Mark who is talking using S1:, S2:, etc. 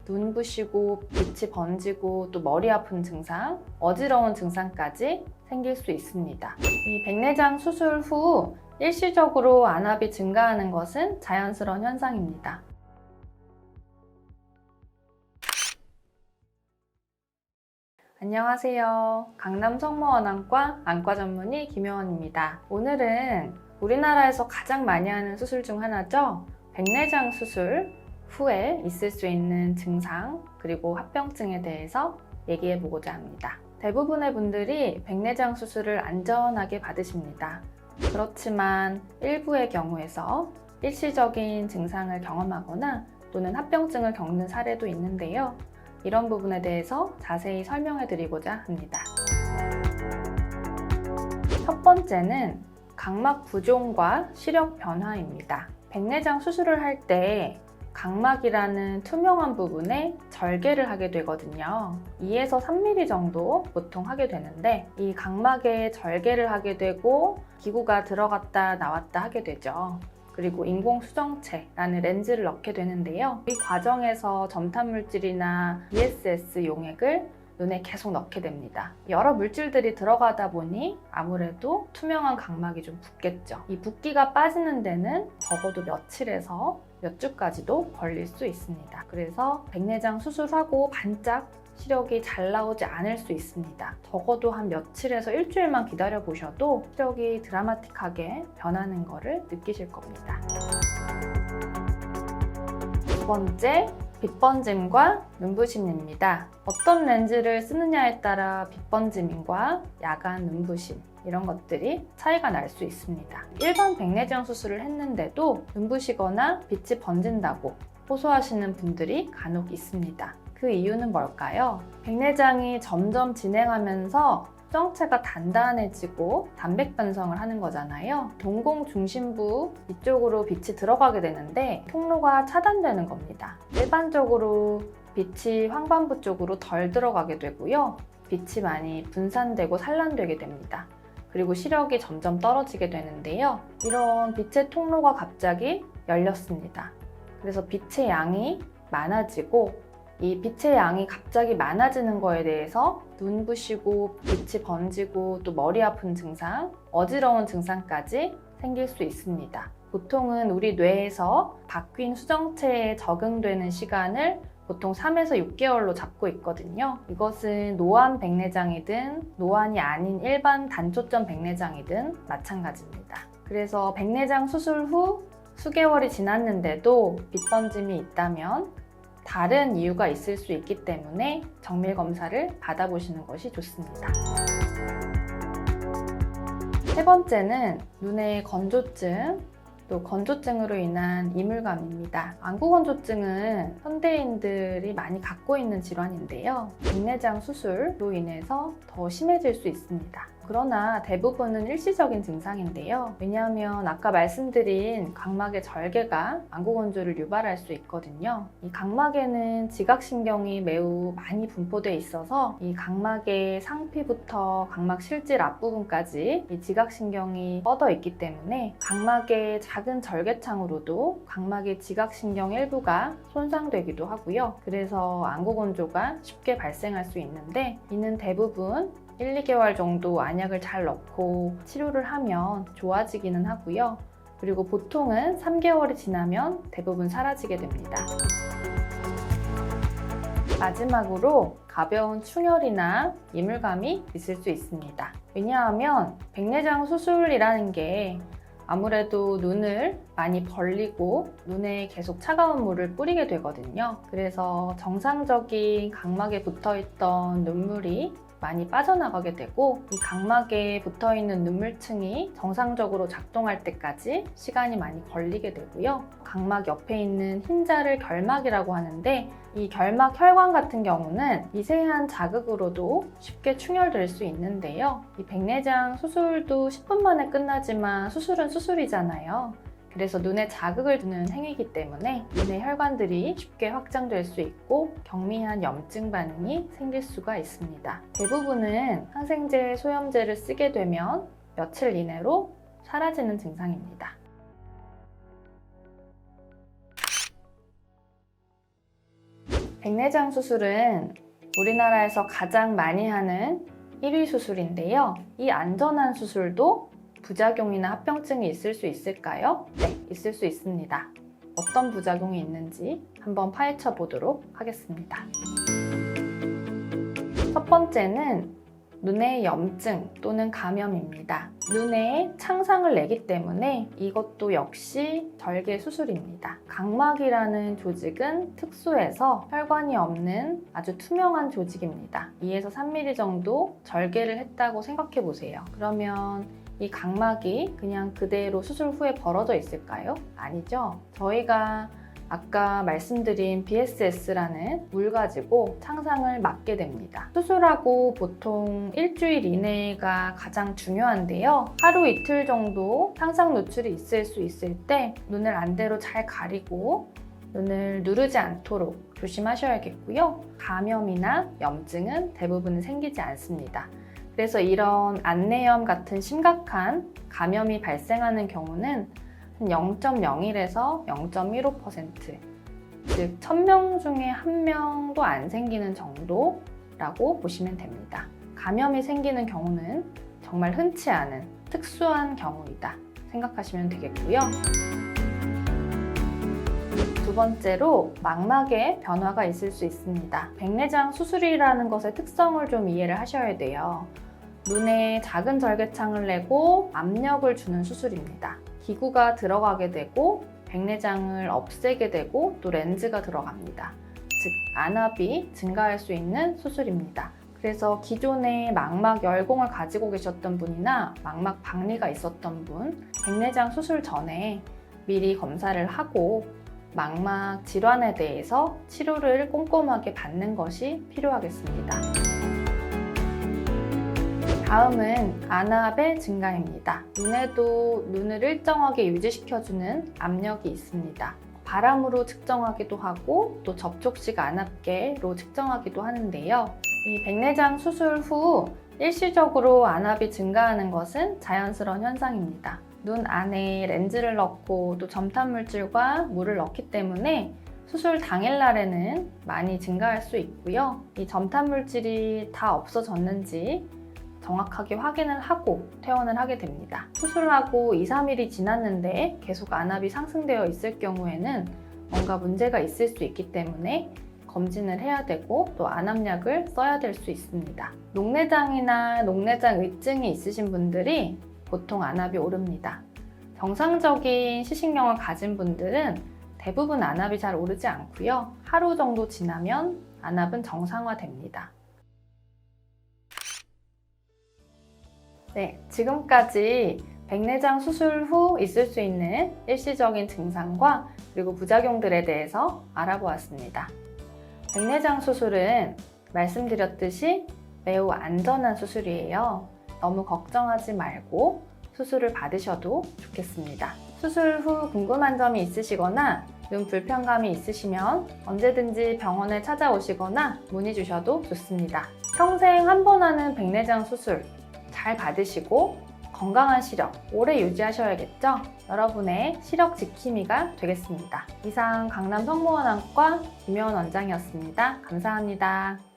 S1: 눈부시고 빛이 번지고 또 머리 아픈 증상, 어지러운 증상까지 생길 수 있습니다. 이 백내장 수술 후 일시적으로 안압이 증가하는 것은 자연스러운 현상입니다. 안녕하세요. 강남 성모원안과 안과 전문의 김효원입니다. 오늘은 우리나라에서 가장 많이 하는 수술 중 하나죠. 백내장 수술 후에 있을 수 있는 증상 그리고 합병증에 대해서 얘기해 보고자 합니다. 대부분의 분들이 백내장 수술을 안전하게 받으십니다. 그렇지만 일부의 경우에서 일시적인 증상을 경험하거나 또는 합병증을 겪는 사례도 있는데요. 이런 부분에 대해서 자세히 설명해 드리고자 합니다. 첫 번째는 각막 부종과 시력 변화입니다. 백내장 수술을 할 때 각막이라는 투명한 부분에 절개를 하게 되거든요. 2에서 3mm 정도 보통 하게 되는데 이 각막에 절개를 하게 되고 기구가 들어갔다 나왔다 하게 되죠. 그리고 인공수정체라는 렌즈를 넣게 되는데요. 이 과정에서 점탄물질이나 ESS 용액을 눈에 계속 넣게 됩니다. 여러 물질들이 들어가다 보니 아무래도 투명한 각막이 좀 붓겠죠. 이 붓기가 빠지는 데는 적어도 며칠에서 몇 주까지도 걸릴 수 있습니다. 그래서 백내장 수술하고 반짝 시력이 잘 나오지 않을 수 있습니다. 적어도 한 며칠에서 일주일만 기다려 보셔도 시력이 드라마틱하게 변하는 것을 느끼실 겁니다. 두 번째, 빛번짐과 눈부심입니다. 어떤 렌즈를 쓰느냐에 따라 빛번짐과 야간 눈부심 이런 것들이 차이가 날 수 있습니다. 일반 백내장 수술을 했는데도 눈부시거나 빛이 번진다고 호소하시는 분들이 간혹 있습니다. 그 이유는 뭘까요? 백내장이 점점 진행하면서 수정체가 단단해지고 단백 변성을 하는 거잖아요. 동공 중심부 이쪽으로 빛이 들어가게 되는데 통로가 차단되는 겁니다. 일반적으로 빛이 황반부 쪽으로 덜 들어가게 되고요. 빛이 많이 분산되고 산란되게 됩니다. 그리고 시력이 점점 떨어지게 되는데요. 이런 빛의 통로가 갑자기 열렸습니다. 그래서 빛의 양이 많아지고 이 빛의 양이 갑자기 많아지는 거에 대해서 눈부시고 빛이 번지고 또 머리 아픈 증상, 어지러운 증상까지 생길 수 있습니다. 보통은 우리 뇌에서 바뀐 수정체에 적응되는 시간을 보통 3에서 6개월로 잡고 있거든요. 이것은 노안 백내장이든 노안이 아닌 일반 단초점 백내장이든 마찬가지입니다. 그래서 백내장 수술 후 수개월이 지났는데도 빛번짐이 있다면 다른 이유가 있을 수 있기 때문에 정밀 검사를 받아보시는 것이 좋습니다. 세 번째는 눈의 건조증, 또 건조증으로 인한 이물감입니다. 안구건조증은 현대인들이 많이 갖고 있는 질환인데요. 백내장 수술로 인해서 더 심해질 수 있습니다. 그러나 대부분은 일시적인 증상인데요. 왜냐하면 아까 말씀드린 각막의 절개가 안구건조를 유발할 수 있거든요. 이 각막에는 지각신경이 매우 많이 분포되어 있어서 이 각막의 상피부터 각막 실질 앞부분까지 이 지각신경이 뻗어 있기 때문에 각막의 작은 절개창으로도 각막의 지각신경 일부가 손상되기도 하고요. 그래서 안구건조가 쉽게 발생할 수 있는데 이는 대부분 1, 2개월 정도 안약을 잘 넣고 치료를 하면 좋아지기는 하고요. 그리고 보통은 3개월이 지나면 대부분 사라지게 됩니다. 마지막으로 가벼운 충혈이나 이물감이 있을 수 있습니다. 왜냐하면 백내장 수술이라는 게 아무래도 눈을 많이 벌리고 눈에 계속 차가운 물을 뿌리게 되거든요. 그래서 정상적인 각막에 붙어있던 눈물이 많이 빠져나가게 되고 이 각막에 붙어있는 눈물층이 정상적으로 작동할 때까지 시간이 많이 걸리게 되고요. 각막 옆에 있는 흰자를 결막이라고 하는데 이 결막 혈관 같은 경우는 미세한 자극으로도 쉽게 충혈될 수 있는데요. 이 백내장 수술도 10분 만에 끝나지만 수술은 수술이잖아요. 그래서 눈에 자극을 주는 행위이기 때문에 눈의 혈관들이 쉽게 확장될 수 있고 경미한 염증 반응이 생길 수가 있습니다. 대부분은 항생제, 소염제를 쓰게 되면 며칠 이내로 사라지는 증상입니다. 백내장 수술은 우리나라에서 가장 많이 하는 1위 수술인데요. 이 안전한 수술도 부작용이나 합병증이 있을 수 있을까요? 네, 있을 수 있습니다. 어떤 부작용이 있는지 한번 파헤쳐 보도록 하겠습니다. 첫 번째는 눈의 염증 또는 감염입니다. 눈에 창상을 내기 때문에 이것도 역시 절개 수술입니다. 각막이라는 조직은 특수해서 혈관이 없는 아주 투명한 조직입니다. 2에서 3mm 정도 절개를 했다고 생각해 보세요. 그러면 이 각막이 그냥 그대로 수술 후에 벌어져 있을까요? 아니죠. 저희가 아까 말씀드린 BSS라는 물 가지고 창상을 막게 됩니다. 수술하고 보통 일주일 이내가 가장 중요한데요. 하루 이틀 정도 창상 노출이 있을 수 있을 때 눈을 안대로 잘 가리고 눈을 누르지 않도록 조심하셔야겠고요. 감염이나 염증은 대부분 생기지 않습니다. 그래서 이런 안내염 같은 심각한 감염이 발생하는 경우는 0.01에서 0.15%, 즉 1000명 중에 1명도 안 생기는 정도라고 보시면 됩니다. 감염이 생기는 경우는 정말 흔치 않은 특수한 경우이다 생각하시면 되겠고요. 두 번째로 망막에 변화가 있을 수 있습니다. 백내장 수술이라는 것의 특성을 좀 이해를 하셔야 돼요. 눈에 작은 절개창을 내고 압력을 주는 수술입니다. 기구가 들어가게 되고 백내장을 없애게 되고 또 렌즈가 들어갑니다. 즉 안압이 증가할 수 있는 수술입니다. 그래서 기존에 망막 열공을 가지고 계셨던 분이나 망막 박리가 있었던 분, 백내장 수술 전에 미리 검사를 하고 망막 질환에 대해서 치료를 꼼꼼하게 받는 것이 필요하겠습니다. 다음은 안압의 증가입니다. 눈에도 눈을 일정하게 유지시켜주는 압력이 있습니다. 바람으로 측정하기도 하고 또 접촉식 안압계로 측정하기도 하는데요. 이 백내장 수술 후 일시적으로 안압이 증가하는 것은 자연스러운 현상입니다. 눈 안에 렌즈를 넣고 또 점탄물질과 물을 넣기 때문에 수술 당일날에는 많이 증가할 수 있고요. 이 점탄물질이 다 없어졌는지 정확하게 확인을 하고 퇴원을 하게 됩니다. 수술하고 2-3일이 지났는데 계속 안압이 상승되어 있을 경우에는 뭔가 문제가 있을 수 있기 때문에 검진을 해야 되고 또 안압약을 써야 될 수 있습니다. 녹내장이나 녹내장 의증이 있으신 분들이 보통 안압이 오릅니다. 정상적인 시신경을 가진 분들은 대부분 안압이 잘 오르지 않고요. 하루 정도 지나면 안압은 정상화됩니다. 네, 지금까지 백내장 수술 후 있을 수 있는 일시적인 증상과 그리고 부작용들에 대해서 알아보았습니다. 백내장 수술은 말씀드렸듯이 매우 안전한 수술이에요. 너무 걱정하지 말고 수술을 받으셔도 좋겠습니다. 수술 후 궁금한 점이 있으시거나 눈 불편감이 있으시면 언제든지 병원에 찾아오시거나 문의 주셔도 좋습니다. 평생 한 번 하는 백내장 수술 잘 받으시고 건강한 시력 오래 유지하셔야겠죠? 여러분의 시력 지킴이가 되겠습니다. 이상 강남 성모원안과 김효원 원장이었습니다. 감사합니다.